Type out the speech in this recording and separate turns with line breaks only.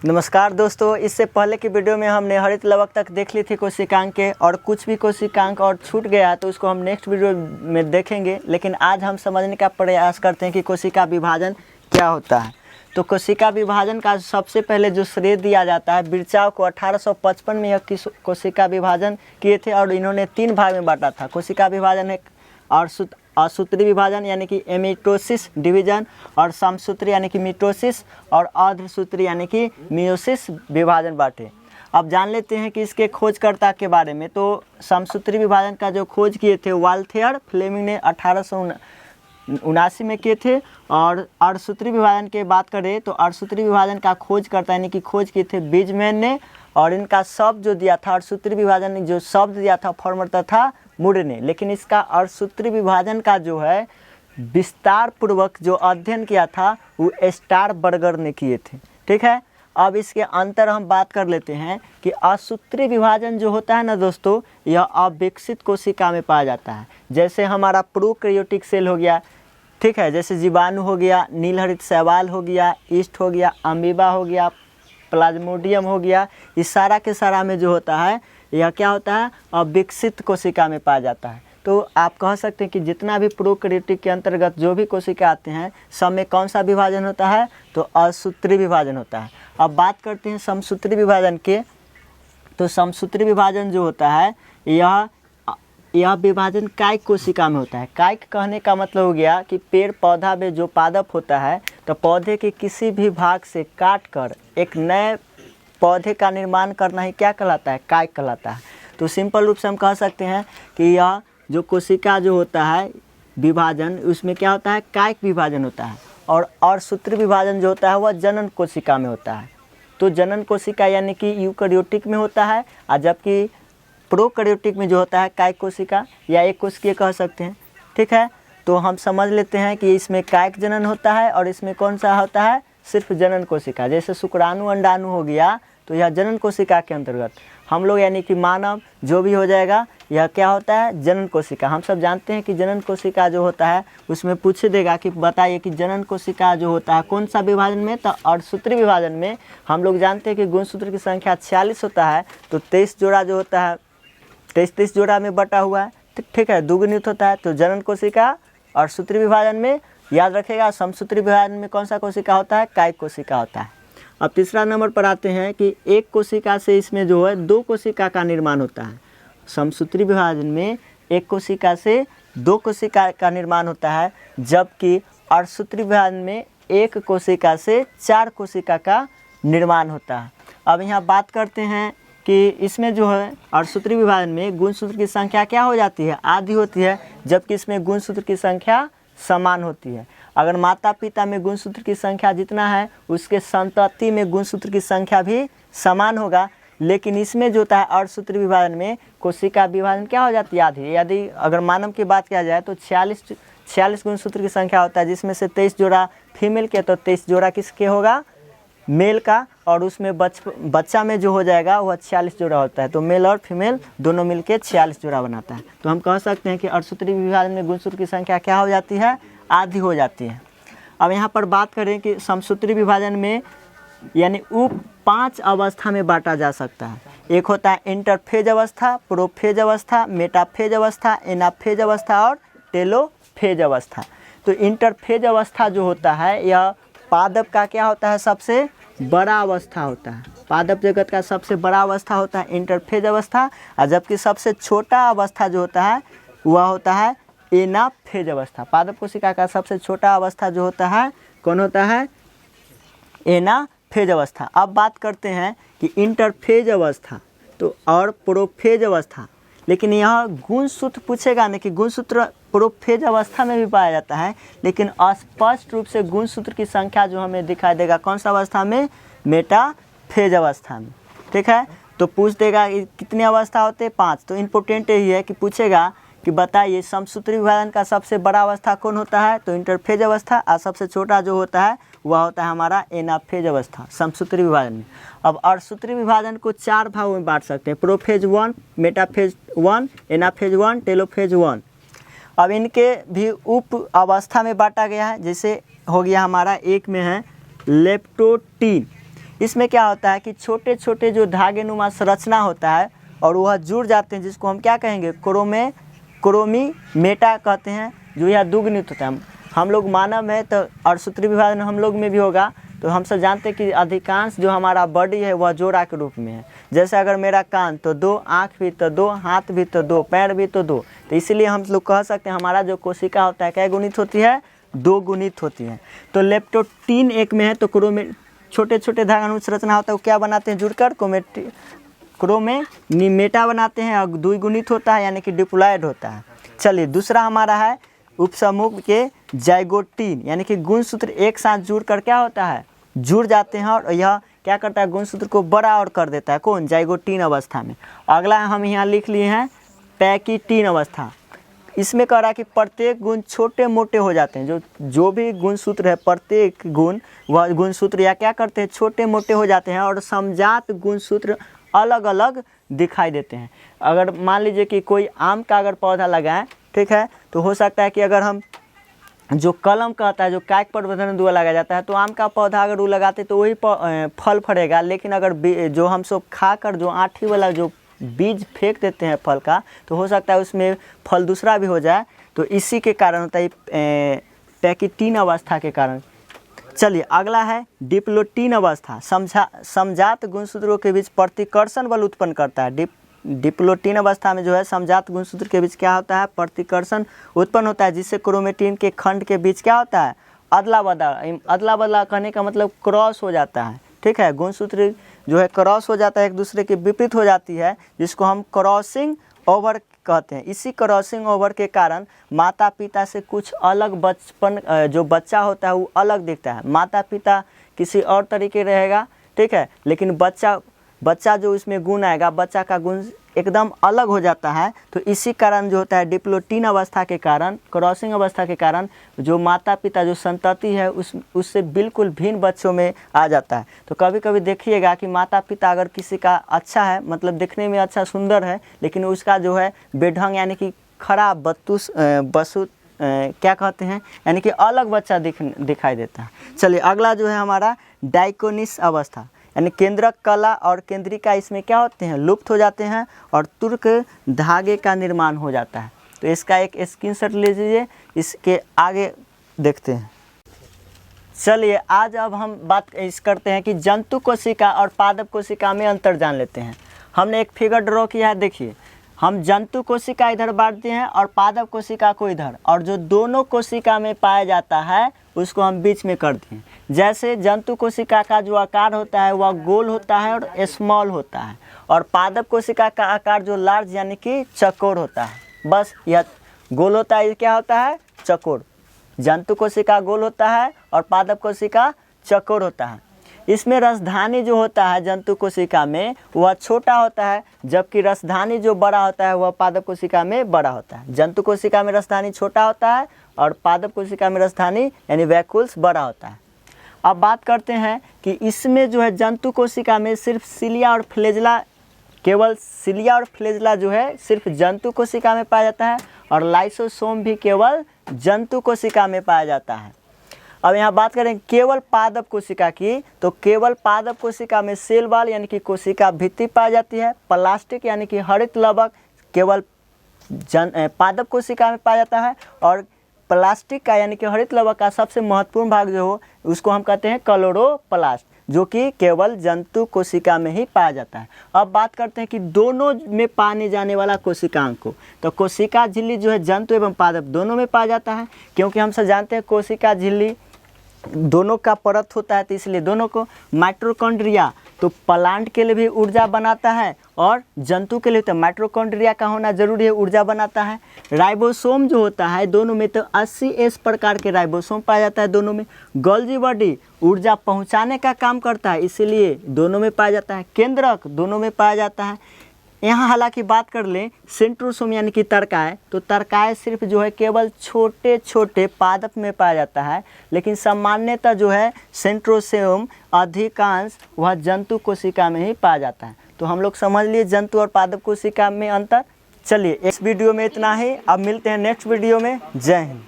नमस्कार दोस्तों, इससे पहले की वीडियो में हमने हरित लवक तक देख ली थी कोशिकांक के, और कुछ भी कोशिकांक और छूट गया तो उसको हम नेक्स्ट वीडियो में देखेंगे। लेकिन आज हम समझने का प्रयास करते हैं कि कोशिका विभाजन क्या होता है। तो कोशिका विभाजन का सबसे पहले जो श्रेय दिया जाता है, बिरचाव को 1855 में यह कोशिका विभाजन किए थे और इन्होंने 3 भाग में बांटा था। कोशिका विभाजन एक असूत्री विभाजन यानी कि एमिटोसिस डिवीजन, और समसूत्री यानी कि मिटोसिस, और अर्धसूत्री यानी कि मियोसिस विभाजन बांटे। अब जान लेते हैं कि इसके खोजकर्ता के बारे में। तो समसूत्री विभाजन का जो खोज किए थे वाल्थेयर फ्लेमिंग ने 1879 में किए थे। और अर्धसूत्री विभाजन की बात करें तो अर्धसूत्री विभाजन का खोजकर्ता यानी कि खोज किए थे बीजमैन ने, और इनका शब्द जो दिया था अर्धसूत्री विभाजन ने जो शब्द दिया था फॉर्मर था मुरे ने। लेकिन इसका अर्धसूत्री विभाजन का जो है विस्तार पूर्वक जो अध्ययन किया था वो स्टारबर्गर ने किए थे। ठीक है, अब इसके अंतर हम बात कर लेते हैं कि असूत्री विभाजन जो होता है ना दोस्तों, यह अविकसित कोशिका में पाया जाता है। जैसे हमारा प्रोकैरियोटिक सेल हो गया, ठीक है, जैसे जीवाणु हो गया, नीलहरित शैवाल हो गया, ईस्ट हो गया, अमीबा हो गया, प्लाज्मोडियम हो गया, इस सारा के सारा में जो होता है यह क्या होता है, अविकसित कोशिका में पाया जाता है। तो आप कह सकते हैं कि जितना भी प्रोकैरियोटिक के अंतर्गत जो भी कोशिका आते हैं सब में कौन सा विभाजन होता है, तो असूत्री विभाजन होता है। अब बात करते हैं समसूत्री विभाजन के। तो समसूत्री विभाजन जो होता है यह विभाजन कायिक कोशिका में होता है। कायिक कहने का मतलब हो गया कि पेड़ पौधा में जो पादप होता है तो पौधे के किसी भी भाग से काट कर एक नए पौधे का निर्माण करना ही क्या कहलाता है, कायिक कहलाता है। तो सिंपल रूप से हम कह सकते हैं कि यह जो कोशिका जो होता है विभाजन, उसमें क्या होता है, कायिक विभाजन होता है। और अर्धसूत्री विभाजन जो होता है वह जनन कोशिका में होता है। तो जनन कोशिका यानी कि यूकैरियोटिक में होता है, और जबकि प्रोकैरियोटिक में जो होता है कायिक कोशिका या एक कोशिकीय कह सकते हैं। ठीक है, तो हम समझ लेते हैं कि इसमें कायिक जनन होता है और इसमें कौन सा होता है, सिर्फ जनन कोशिका। जैसे शुक्राणु अंडाणु हो गया तो यह जनन कोशिका के अंतर्गत। हम लोग यानी कि मानव जो भी हो जाएगा यह क्या होता है, जनन कोशिका। हम सब जानते हैं कि जनन कोशिका जो होता है उसमें पूछ देगा कि बताइए कि जनन कोशिका जो होता है कौन सा विभाजन में, तो अर्धसूत्री विभाजन में। हम लोग जानते हैं कि गुणसूत्र की संख्या 46 होता है, तो 23 जोड़ा जो होता है 23 जोड़ा में बटा हुआ है। ठीक है, दुगुणित होता है। तो जनन कोशिका अर्धसूत्री विभाजन में, याद रखेगा। समसूत्री विभाजन में कौन सा कोशिका होता है, कायिक कोशिका होता है। अब तीसरा नंबर पर आते हैं कि एक कोशिका से इसमें जो है 2 कोशिका का निर्माण होता है। समसूत्री विभाजन में एक कोशिका से 2 कोशिका का निर्माण होता है, जबकि अर्धसूत्री विभाजन में एक कोशिका से 4 कोशिका का निर्माण होता है। अब यहाँ बात करते हैं कि इसमें जो है अर्धसूत्री विभाजन में गुणसूत्र की संख्या क्या हो जाती है, आधी होती है, जबकि इसमें गुणसूत्र की संख्या समान होती है। अगर माता पिता में गुणसूत्र की संख्या जितना है उसके संतति में गुणसूत्र की संख्या भी समान होगा। लेकिन इसमें जो होता है अर्धसूत्री विभाजन में कोशिका विभाजन क्या हो जाती है, आधी। यदि अगर मानव की बात किया जाए तो 46 गुणसूत्र की संख्या होता है, जिसमें से 23 जोड़ा फीमेल के, तो 23 जोड़ा किसके होगा, मेल का। और उसमें बच्चा में जो हो जाएगा वह 46 जोड़ा होता है। तो मेल और फीमेल दोनों मिलके 46 जोड़ा बनाता है। तो हम कह सकते हैं कि अर्धसूत्री विभाजन में गुणसूत्र की संख्या क्या हो जाती है, आधी हो जाती है। अब यहाँ पर बात करें कि समसूत्री विभाजन में यानी उप 5 अवस्था में बांटा जा सकता है। एक होता है इंटरफेज अवस्था, प्रोफेज अवस्था, मेटाफेज अवस्था, एनाफेज अवस्था और टेलोफेज अवस्था। तो इंटरफेज अवस्था जो होता है यह पादप का क्या होता है, सबसे बड़ा अवस्था होता है। पादप जगत का सबसे बड़ा अवस्था होता है इंटरफेज अवस्था, और जबकि सबसे छोटा अवस्था जो होता है वह होता है एनाफेज अवस्था। पादप कोशिका का सबसे छोटा अवस्था जो होता है कौन होता है, एनाफेज अवस्था। अब बात करते हैं कि इंटरफेज अवस्था तो और प्रोफेज अवस्था। लेकिन यह गुणसूत्र पूछेगा नहीं कि गुणसूत्र प्रोफेज अवस्था में भी पाया जाता है, लेकिन स्पष्ट रूप से गुणसूत्र की संख्या जो हमें दिखाई देगा कौन सा अवस्था में, मेटाफेज अवस्था में। ठीक है, तो पूछ देगा कितने अवस्था होते हैं, 5। तो इम्पोर्टेंट यही है कि पूछेगा कि बताइए समसूत्री विभाजन का सबसे बड़ा अवस्था कौन होता है, तो इंटरफेज अवस्था, और सबसे छोटा जो होता है वह होता है हमारा एनाफेज अवस्था समसूत्री विभाजन में। अब अर्धसूत्री विभाजन को 4 भागों में बांट सकते हैं, प्रोफेज 1, मेटाफेज 1, एनाफेज 1, टेलोफेज 1। अब इनके भी उप अवस्था में बांटा गया है। जैसे हो गया हमारा एक में है लेप्टोटीन, इसमें क्या होता है कि छोटे छोटे जो धागे नुमा संरचना होता है और वह जुड़ जाते हैं, जिसको हम क्या कहेंगे, क्रोमीमेटा कहते हैं, जो यह दुगुनित होता है। हम लोग मानव है तो अड़सूत्री विभाजन हम लोग में भी होगा, तो हम सब जानते हैं कि अधिकांश जो हमारा बॉडी है वह जोड़ा के रूप में है। जैसे अगर मेरा कान तो 2, आँख भी तो 2, हाथ भी तो 2, पैर भी तो 2, तो इसीलिए हम लोग कह सकते हैं हमारा जो कोशिका होता है क्या गुणित होती है, 2 गुणित होती है। तो लेप्टोटीन एक में है तो छोटे छोटे धागा संरचना होता है, वो क्या बनाते हैं, जुड़कर क्रोमेनीमेटा बनाते हैं और द्विगुणित होता है यानी कि डिप्लॉयड होता है। चलिए दूसरा हमारा है उपसमूह के जाइगोटीन, यानी कि गुणसूत्र एक साथ जुड़कर क्या होता है, जुड़ जाते हैं और यह क्या करता है, गुणसूत्र को बड़ा और कर देता है, कौन, जाइगोटीन अवस्था में। अगला हम यहाँ लिख लिए हैं पैकिटीन अवस्था। इसमें कह रहा है कि प्रत्येक गुण छोटे मोटे हो जाते हैं, जो भी गुणसूत्र है प्रत्येक गुण वह गुणसूत्र या क्या करते हैं, छोटे मोटे हो जाते हैं और समजात गुणसूत्र अलग अलग दिखाई देते हैं। अगर मान लीजिए कि कोई आम का अगर पौधा लगाएं, ठीक है, तो हो सकता है कि अगर हम जो कलम कहता है, जो कायक प्रवर्धन द्वारा लगाया जाता है, तो आम का पौधा अगर वो लगाते तो वही फल फड़ेगा। लेकिन अगर जो हम सब खाकर जो आठी वाला जो बीज फेंक देते हैं फल का, तो हो सकता है उसमें फल दूसरा भी हो जाए। तो इसी के कारण होता है पैकिटीन अवस्था के कारण। चलिए अगला है डिप्लोटीन अवस्था। समजात गुणसूत्रों के बीच प्रतिकर्षण बल उत्पन्न करता है। डिप्लोटीन अवस्था में जो है समजात गुणसूत्र के बीच क्या होता है, प्रतिकर्षण उत्पन्न होता है, जिससे क्रोमेटिन के खंड के बीच क्या होता है, अदला बदला कहने का मतलब क्रॉस हो जाता है। ठीक है, गुणसूत्र जो है क्रॉस हो जाता है, एक दूसरे के विपरीत हो जाती है, जिसको हम क्रॉसिंग ओवर कहते हैं। इसी क्रॉसिंग ओवर के कारण माता पिता से कुछ अलग बचपन जो बच्चा होता है वो अलग दिखता है। माता पिता किसी और तरीके रहेगा, ठीक है, लेकिन बच्चा जो इसमें गुण आएगा, बच्चा का गुण एकदम अलग हो जाता है। तो इसी कारण जो होता है डिप्लोटीन अवस्था के कारण, क्रॉसिंग अवस्था के कारण जो माता पिता जो संतति है उससे बिल्कुल भिन्न बच्चों में आ जाता है। तो कभी कभी देखिएगा कि माता पिता अगर किसी का अच्छा है, मतलब दिखने में अच्छा सुंदर है, लेकिन उसका जो है बेढंग यानी कि खराब बसुत क्या कहते हैं, यानी कि अलग बच्चा दिखाई देता है। चलिए अगला जो है हमारा डाइकोनिस अवस्था, यानी केंद्रक कला और केंद्रिका इसमें क्या होते हैं, लुप्त हो जाते हैं और तुर्क धागे का निर्माण हो जाता है। तो इसका एक स्क्रीनशॉट ले लीजिए, इसके आगे देखते हैं। चलिए आज अब हम बात करते हैं कि जंतु कोशिका और पादप कोशिका में अंतर जान लेते हैं। हमने एक फिगर ड्रॉ किया है, देखिए हम जंतु कोशिका इधर बांटते हैं और पादप कोशिका को इधर, और जो दोनों कोशिका में पाया जाता है उसको हम बीच में करते हैं। जैसे जंतु कोशिका का जो आकार होता है वह गोल होता है और स्मॉल होता है, और पादप कोशिका का आकार जो लार्ज यानी कि चौकोर होता है। बस यह गोल होता है, ये क्या होता है, चौकोर। जंतु कोशिका गोल होता है और पादप कोशिका चौकोर होता है। इसमें रसधानी जो होता है जंतु कोशिका में वह छोटा होता है, जबकि रसधानी जो बड़ा होता है वह पादप कोशिका में बड़ा होता है। जंतु कोशिका में रसधानी छोटा होता है और पादप कोशिका में रसधानी यानी वैक्यूल्स बड़ा होता है। अब बात करते हैं कि इसमें जो है जंतु कोशिका में सिर्फ सिलिया और फ्लेजला, केवल सिलिया और फ्लेजला जो है सिर्फ जंतु कोशिका में पाया जाता है, और लाइसोसोम भी केवल जंतु कोशिका में पाया जाता है। अब यहाँ बात करें केवल पादप कोशिका की, तो केवल पादप कोशिका में सेल वॉल यानी कि कोशिका भित्ति पाई जाती है। प्लास्टिक यानी कि हरित लवक केवल पादप कोशिका में पाया जाता है, और प्लास्टिक का यानी कि हरित लवक का सबसे महत्वपूर्ण भाग जो हो उसको हम कहते हैं क्लोरोप्लास्ट, जो कि केवल जंतु कोशिका में ही पाया जाता है। अब बात करते हैं कि दोनों में पाने जाने वाला कोशिकांग को, तो कोशिका झिल्ली जो है जंतु एवं पादप दोनों में पाया जाता है, क्योंकि हम सब जानते हैं कोशिका झिल्ली दोनों का परत होता है, तो इसलिए दोनों को। माइटोकॉन्ड्रिया तो प्लांट के लिए भी ऊर्जा बनाता है और जंतु के लिए तो माइटोकॉन्ड्रिया का होना जरूरी है, ऊर्जा बनाता है। राइबोसोम जो होता है दोनों में तो 80S प्रकार के राइबोसोम पाया जाता है दोनों में। गोल्गी बॉडी ऊर्जा पहुंचाने का काम करता है, इसीलिए दोनों में पाया जाता है। केंद्रक दोनों में पाया जाता है। यहाँ हालांकि बात कर लें सेंट्रोसोम यानी कि तर्काय, तो तर्काय सिर्फ जो है केवल छोटे छोटे पादप में पाया जाता है, लेकिन सामान्यतः जो है सेंट्रोसोम अधिकांश वह जंतु कोशिका में ही पाया जाता है। तो हम लोग समझ लिए जंतु और पादप कोशिका में अंतर। चलिए इस वीडियो में इतना ही, अब मिलते हैं नेक्स्ट वीडियो में। जय हिंद।